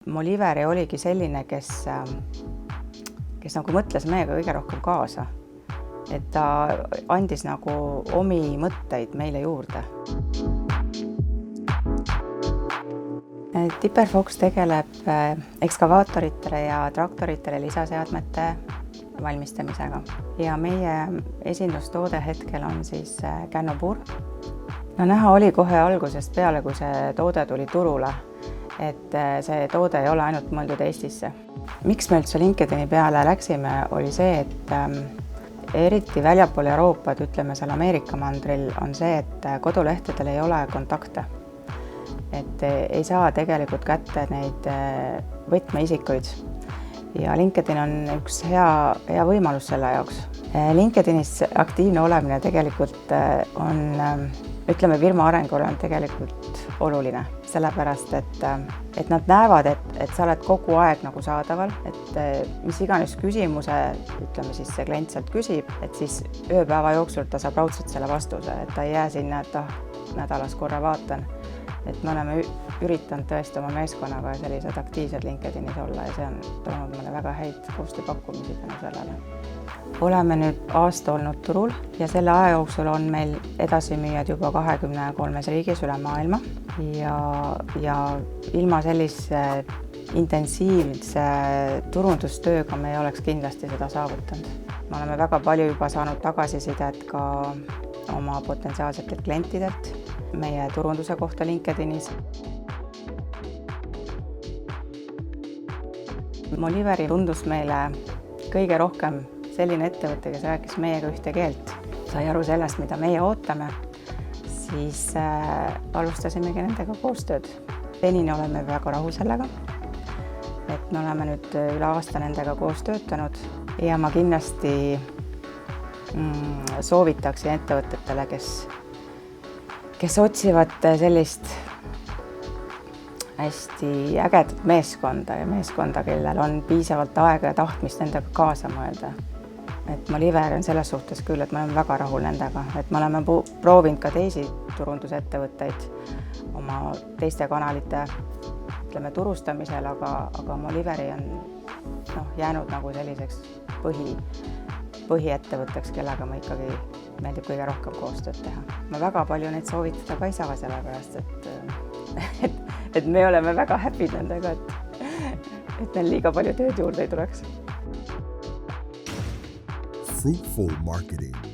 Moliveri oligi selline, kes nagu mõtles meiega kõige rohkem kaasa. Et ta andis nagu omi mõtteid meile juurde. Tipper Fox tegeleb ekskavaatoritele ja traktoritele lisaseadmete valmistamisega. Ja meie esindustoode hetkel on siis kännupuur. No näha oli kohe algusest peale, kui see toode tuli turule, et see toode ei ole ainult mõeldud Eestisse. Miks me üldse LinkedIni peale läksime, oli see, et eriti väljapool Euroopat, ütleme seal Ameerika mandril, on see, et kodulehtedel ei ole kontakte. Et ei saa tegelikult kätte neid võtmeisikuid. Ja LinkedIn on üks hea võimalus selle jaoks. LinkedInis aktiivne olemine tegelikult on, ütleme, firma arengul on tegelikult oluline, sellepärast, et nad näevad, et sa oled kogu aeg nagu saadaval, et mis iganes küsimuse, ütleme siis see klient sealt küsib, et siis ööpäeva jooksul ta saab raudselt selle vastuse, et ta ei jää sinna, et nädalas korra vaatan. Et me oleme üritanud tõesti oma meeskonnaga sellised aktiivsed LinkedInis olla ja see on toonud meile väga häid koostööpakkumisi tänu sellele. Oleme nüüd aasta olnud turul ja selle aja jooksul on meil edasimüüjad juba 23 riigis üle maailma ja ilma sellise intensiivse turundustööga me ei oleks kindlasti seda saavutanud. Me oleme väga palju juba saanud tagasisidet ka oma potentsiaalsetelt klientidelt meie turunduse kohta LinkedInis. Moliveri tundus meile kõige rohkem selline ettevõte, kes rääkis meiega ühte keelt. Sai aru sellest, mida meie ootame, siis alustasimegi nendega koostööd. Senini oleme väga rahul sellega, et me oleme nüüd üle aasta nendega koos töötanud ja ma kindlasti soovitaksin ettevõtetele, kes otsivad sellist hästi ägedat meeskonda ja meeskonda, kellel on piisavalt aega ja tahtmist nendega kaasa mõelda. Et Moliveri on selles suhtes küll, et me oleme väga rahul nendega, et me oleme proovinud ka teisi turundusettevõtteid oma teiste kanalite, ütleme, turustamisel, aga Moliveri on jäänud nagu selliseks põhiettevõtteks, kellega ma ikkagi meeldib kõige rohkem koostööd teha. Ma väga palju neid soovitada ka ei saa sellepärast, et me oleme väga happy nendega, et neil liiga palju tööd juurde ei tuleks. Fruitful marketing.